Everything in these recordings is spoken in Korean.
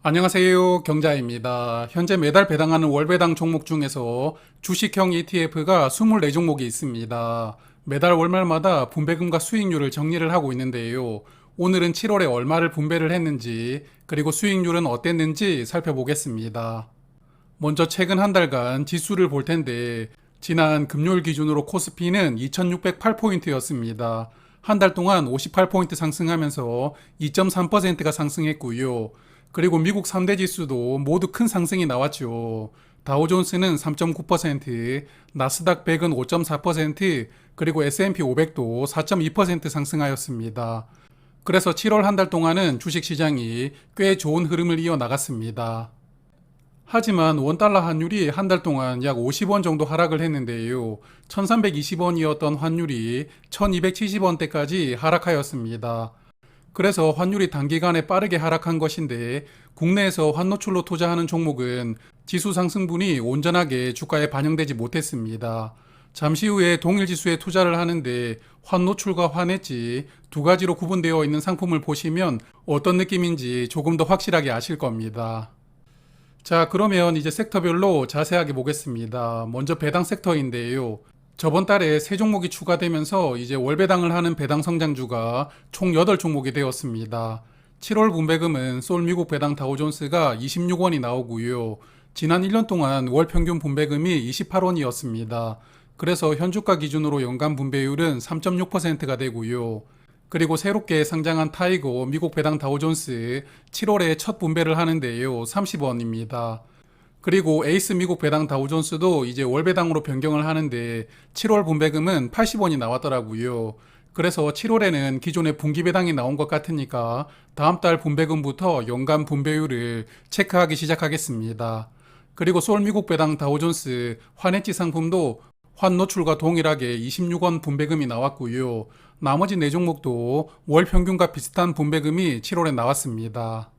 안녕하세요. 경자입니다. 현재 매달 배당하는 월배당 종목 중에서 주식형 ETF가 24종목이 있습니다. 매달 월말마다 분배금과 수익률을 정리를 하고 있는데요. 오늘은 7월에 얼마를 분배를 했는지, 그리고 수익률은 어땠는지 살펴보겠습니다. 먼저 최근 한 달간 지수를 볼 텐데, 지난 금요일 기준으로 코스피는 2608포인트였습니다. 한 달 동안 58포인트 상승하면서 2.3%가 상승했고요. 그리고 미국 3대 지수도 모두 큰 상승이 나왔죠. 다우존스는 3.9%, 나스닥 100은 5.4%, 그리고 S&P 500도 4.2% 상승하였습니다. 그래서 7월 한 달 동안은 주식시장이 꽤 좋은 흐름을 이어나갔습니다. 하지만 원달러 환율이 한 달 동안 약 50원 정도 하락을 했는데요. 1320원이었던 환율이 1270원대까지 하락하였습니다. 그래서 환율이 단기간에 빠르게 하락한 것인데, 국내에서 환노출로 투자하는 종목은 지수 상승분이 온전하게 주가에 반영되지 못했습니다. 잠시 후에 동일 지수에 투자를 하는데 환노출과 환해지 두 가지로 구분되어 있는 상품을 보시면 어떤 느낌인지 조금 더 확실하게 아실 겁니다. 자, 그러면 이제 섹터별로 자세하게 보겠습니다. 먼저 배당 섹터인데요. 저번 달에 세 종목이 추가되면서 이제 월배당을 하는 배당 성장주가 총 8종목이 되었습니다. 7월 분배금은 솔 미국 배당 다우존스가 26원이 나오고요. 지난 1년 동안 월 평균 분배금이 28원이었습니다. 그래서 현주가 기준으로 연간 분배율은 3.6%가 되고요. 그리고 새롭게 상장한 타이거 미국 배당 다우존스 7월에 첫 분배를 하는데요. 30원입니다. 그리고 에이스 미국 배당 다우존스도 이제 월배당으로 변경을 하는데 7월 분배금은 80원이 나왔더라고요. 그래서 7월에는 기존의 분기 배당이 나온 것 같으니까 다음 달 분배금부터 연간 분배율을 체크하기 시작하겠습니다. 그리고 솔 미국 배당 다우존스 환해지 상품도 환 노출과 동일하게 26원 분배금이 나왔고요. 나머지 4종목도 월 평균과 비슷한 분배금이 7월에 나왔습니다.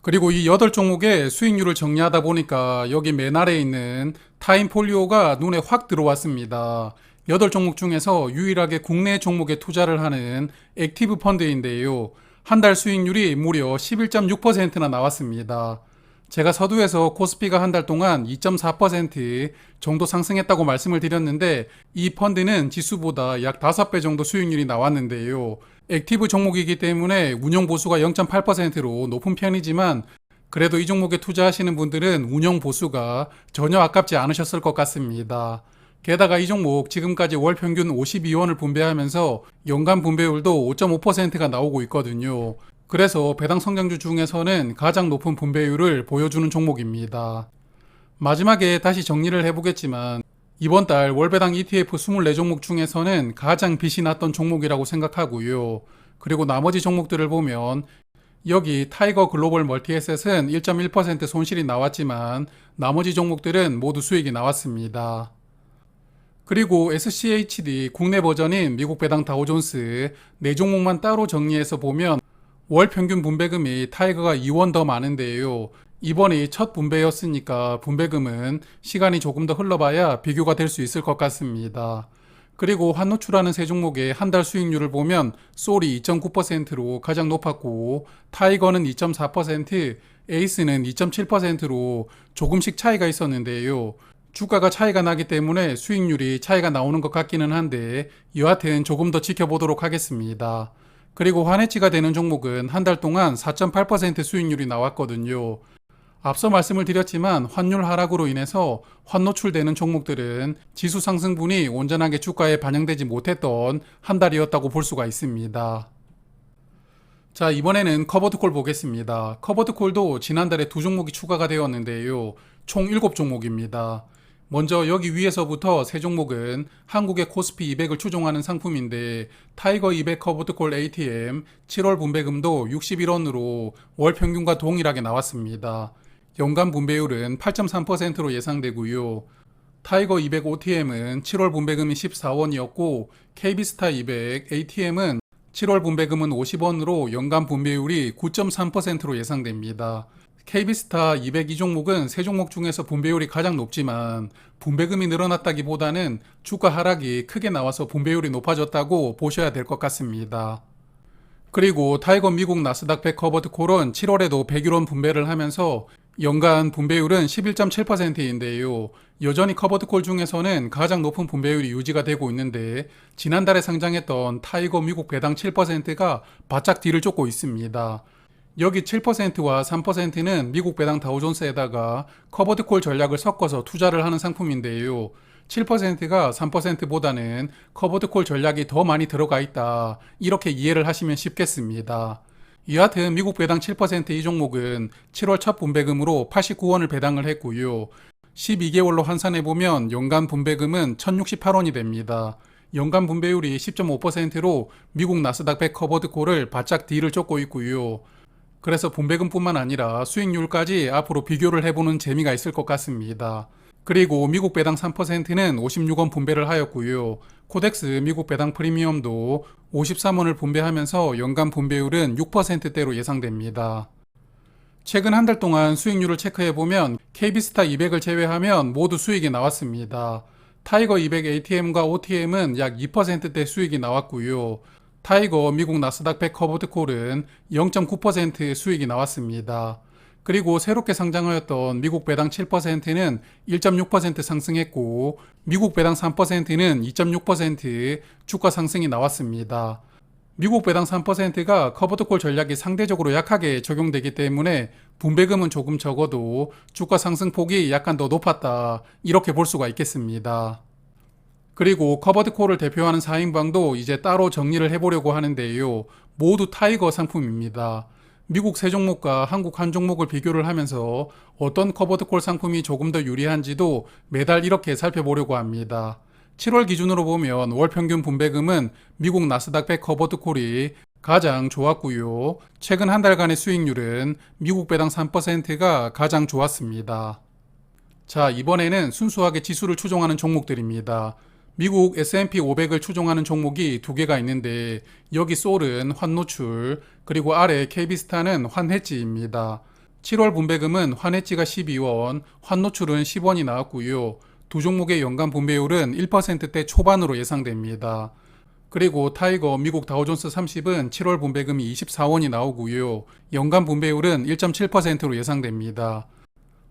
그리고 이 8종목의 수익률을 정리하다 보니까 여기 맨 아래에 있는 타임폴리오가 눈에 확 들어왔습니다. 8종목 중에서 유일하게 국내 종목에 투자를 하는 액티브 펀드인데요. 한 달 수익률이 무려 11.6%나 나왔습니다. 제가 서두에서 코스피가 한 달 동안 2.4% 정도 상승했다고 말씀을 드렸는데, 이 펀드는 지수보다 약 5배 정도 수익률이 나왔는데요. 액티브 종목이기 때문에 운용 보수가 0.8%로 높은 편이지만, 그래도 이 종목에 투자하시는 분들은 운용 보수가 전혀 아깝지 않으셨을 것 같습니다. 게다가 이 종목 지금까지 월 평균 52원을 분배하면서 연간 분배율도 5.5%가 나오고 있거든요. 그래서 배당 성장주 중에서는 가장 높은 분배율을 보여주는 종목입니다. 마지막에 다시 정리를 해보겠지만, 이번 달 월배당 ETF 24종목 중에서는 가장 빛이 났던 종목이라고 생각하고요. 그리고 나머지 종목들을 보면 여기 타이거 글로벌 멀티에셋은 1.1% 손실이 나왔지만 나머지 종목들은 모두 수익이 나왔습니다. 그리고 SCHD 국내 버전인 미국 배당 다우존스 4종목만 따로 정리해서 보면 월 평균 분배금이 타이거가 2원 더 많은데요. 이번이 첫 분배였으니까 분배금은 시간이 조금 더 흘러봐야 비교가 될 수 있을 것 같습니다. 그리고 환노출하는 세 종목의 한 달 수익률을 보면 솔이 2.9%로 가장 높았고, 타이거는 2.4%, 에이스는 2.7%로 조금씩 차이가 있었는데요. 주가가 차이가 나기 때문에 수익률이 차이가 나오는 것 같기는 한데, 여하튼 조금 더 지켜보도록 하겠습니다. 그리고 환해지가 되는 종목은 한 달 동안 4.8% 수익률이 나왔거든요. 앞서 말씀을 드렸지만 환율 하락으로 인해서 환노출되는 종목들은 지수 상승분이 온전하게 주가에 반영되지 못했던 한 달이었다고 볼 수가 있습니다. 자, 이번에는 커버드콜 보겠습니다. 커버드콜도 지난달에 2종목이 추가가 되었는데요. 총 7종목입니다. 먼저 여기 위에서부터 세 종목은 한국의 코스피 200을 추종하는 상품인데, 타이거 200 커버드콜 ATM 7월 분배금도 61원으로 월 평균과 동일하게 나왔습니다. 연간 분배율은 8.3%로 예상되고요. 타이거 200 OTM은 7월 분배금이 14원이었고, KB스타 200 ATM은 7월 분배금은 50원으로 연간 분배율이 9.3%로 예상됩니다. KB스타 202종목은 세 종목 중에서 분배율이 가장 높지만 분배금이 늘어났다기보다는 주가 하락이 크게 나와서 분배율이 높아졌다고 보셔야 될 것 같습니다. 그리고 타이거 미국 나스닥 100 커버드 콜은 7월에도 100일원 분배를 하면서 연간 분배율은 11.7%인데요. 여전히 커버드 콜 중에서는 가장 높은 분배율이 유지가 되고 있는데 지난달에 상장했던 타이거 미국 배당 7%가 바짝 뒤를 쫓고 있습니다. 여기 7%와 3%는 미국 배당 다우존스에다가 커버드 콜 전략을 섞어서 투자를 하는 상품인데요. 7%가 3%보다는 커버드 콜 전략이 더 많이 들어가 있다. 이렇게 이해를 하시면 쉽겠습니다. 여하튼 미국 배당 7%이 종목은 7월 첫 분배금으로 89원을 배당을 했고요. 12개월로 환산해보면 연간 분배금은 1068원이 됩니다. 연간 분배율이 10.5%로 미국 나스닥 100 커버드 콜을 바짝 뒤를 쫓고 있고요. 그래서 분배금뿐만 아니라 수익률까지 앞으로 비교를 해보는 재미가 있을 것 같습니다. 그리고 미국 배당 3%는 56원 분배를 하였고요. 코덱스 미국 배당 프리미엄도 53원을 분배하면서 연간 분배율은 6%대로 예상됩니다. 최근 한 달 동안 수익률을 체크해보면 KB스타 200을 제외하면 모두 수익이 나왔습니다. 타이거 200 ATM과 OTM은 약 2%대 수익이 나왔고요. 타이거 미국 나스닥 100 커버드 콜은 0.9% 수익이 나왔습니다. 그리고 새롭게 상장하였던 미국 배당 7%는 1.6% 상승했고 미국 배당 3%는 2.6% 주가 상승이 나왔습니다. 미국 배당 3%가 커버드콜 전략이 상대적으로 약하게 적용되기 때문에 분배금은 조금 적어도 주가 상승폭이 약간 더 높았다. 이렇게 볼 수가 있겠습니다. 그리고 커버드콜을 대표하는 4인방도 이제 따로 정리를 해보려고 하는데요. 모두 타이거 상품입니다. 미국 세 종목과 한국 한 종목을 비교를 하면서 어떤 커버드콜 상품이 조금 더 유리한지도 매달 이렇게 살펴보려고 합니다. 7월 기준으로 보면 월 평균 분배금은 미국 나스닥 100 커버드콜이 가장 좋았고요. 최근 한 달간의 수익률은 미국 배당 3%가 가장 좋았습니다. 자, 이번에는 순수하게 지수를 추종하는 종목들입니다. 미국 S&P 500을 추종하는 종목이 두 개가 있는데 여기 솔은 환노출 그리고 아래 KB스타는 환해지입니다. 7월 분배금은 환해지가 12원, 환노출은 10원이 나왔고요. 두 종목의 연간 분배율은 1%대 초반으로 예상됩니다. 그리고 타이거 미국 다우존스 30은 7월 분배금이 24원이 나오고요. 연간 분배율은 1.7%로 예상됩니다.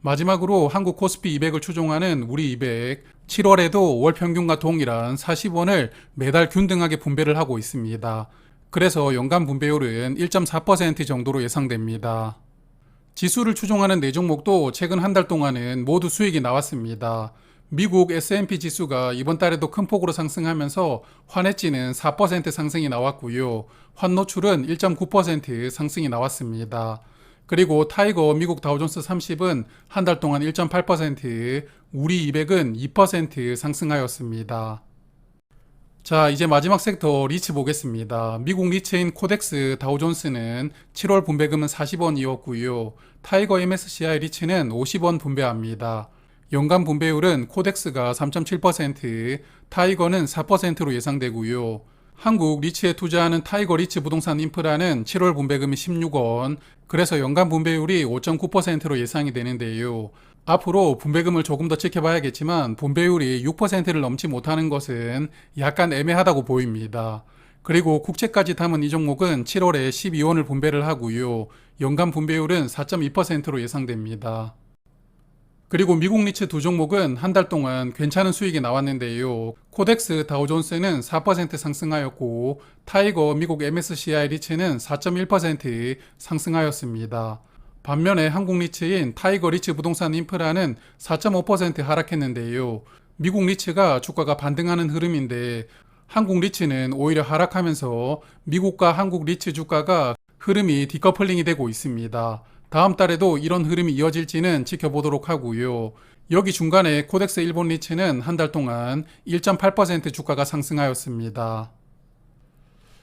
마지막으로 한국 코스피 200을 추종하는 우리 200, 7월에도 월 평균과 동일한 40원을 매달 균등하게 분배를 하고 있습니다. 그래서 연간 분배율은 1.4% 정도로 예상됩니다. 지수를 추종하는 네 종목도 최근 한 달 동안은 모두 수익이 나왔습니다. 미국 S&P 지수가 이번 달에도 큰 폭으로 상승하면서 환해지는 4% 상승이 나왔고요. 환노출은 1.9% 상승이 나왔습니다. 그리고 타이거 미국 다우존스 30은 한 달 동안 1.8%, 우리 200은 2% 상승하였습니다. 자, 이제 마지막 섹터 리츠 보겠습니다. 미국 리츠인 코덱스 다우존스는 7월 분배금은 40원이었고요. 타이거 MSCI 리츠는 50원 분배합니다. 연간 분배율은 코덱스가 3.7%, 타이거는 4%로 예상되고요. 한국 리츠에 투자하는 타이거 리츠 부동산 인프라는 7월 분배금이 16원, 그래서 연간 분배율이 5.9%로 예상이 되는데요. 앞으로 분배금을 조금 더 지켜봐야겠지만 분배율이 6%를 넘지 못하는 것은 약간 애매하다고 보입니다. 그리고 국채까지 담은 이 종목은 7월에 12원을 분배를 하고요. 연간 분배율은 4.2%로 예상됩니다. 그리고 미국 리츠 두 종목은 한 달 동안 괜찮은 수익이 나왔는데요. 코덱스 다우존스는 4% 상승하였고 타이거 미국 MSCI 리츠는 4.1% 상승하였습니다. 반면에 한국 리츠인 타이거 리츠 부동산 인프라는 4.5% 하락했는데요. 미국 리츠가 주가가 반등하는 흐름인데 한국 리츠는 오히려 하락하면서 미국과 한국 리츠 주가가 흐름이 디커플링이 되고 있습니다. 다음 달에도 이런 흐름이 이어질지는 지켜보도록 하고요. 여기 중간에 코덱스 일본 리츠는 한 달 동안 1.8% 주가가 상승하였습니다.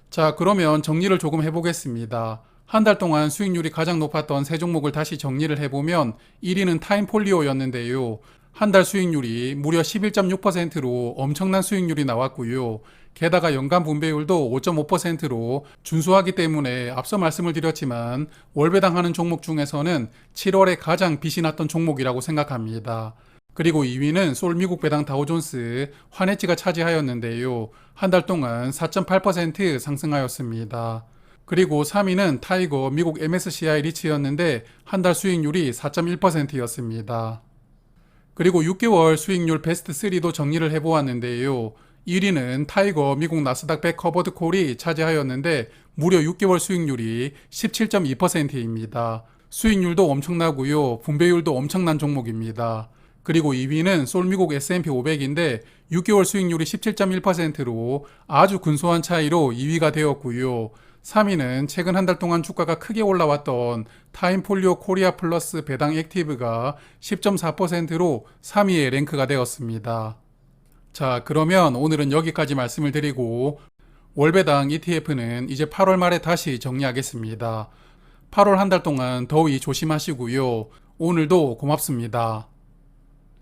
자, 그러면 정리를 조금 해보겠습니다. 한 달 동안 수익률이 가장 높았던 세 종목을 다시 정리를 해보면 1위는 타임폴리오였는데요. 한 달 수익률이 무려 11.6%로 엄청난 수익률이 나왔고요. 게다가 연간 분배율도 5.5%로 준수하기 때문에 앞서 말씀을 드렸지만 월배당하는 종목 중에서는 7월에 가장 빛이 났던 종목이라고 생각합니다. 그리고 2위는 솔 미국 배당 다우존스 환해지가 차지하였는데요. 한 달 동안 4.8% 상승하였습니다. 그리고 3위는 타이거 미국 MSCI 리츠였는데 한 달 수익률이 4.1%였습니다. 그리고 6개월 수익률 베스트 3도 정리를 해보았는데요. 1위는 타이거 미국 나스닥 100 커버드 콜이 차지하였는데 무려 6개월 수익률이 17.2%입니다. 수익률도 엄청나고요. 분배율도 엄청난 종목입니다. 그리고 2위는 솔미국 S&P 500인데 6개월 수익률이 17.1%로 아주 근소한 차이로 2위가 되었고요. 3위는 최근 한 달 동안 주가가 크게 올라왔던 타임폴리오 코리아 플러스 배당 액티브가 10.4%로 3위에 랭크가 되었습니다. 자, 그러면 오늘은 여기까지 말씀을 드리고 월배당 ETF는 이제 8월 말에 다시 정리하겠습니다. 8월 한 달 동안 더위 조심하시고요. 오늘도 고맙습니다.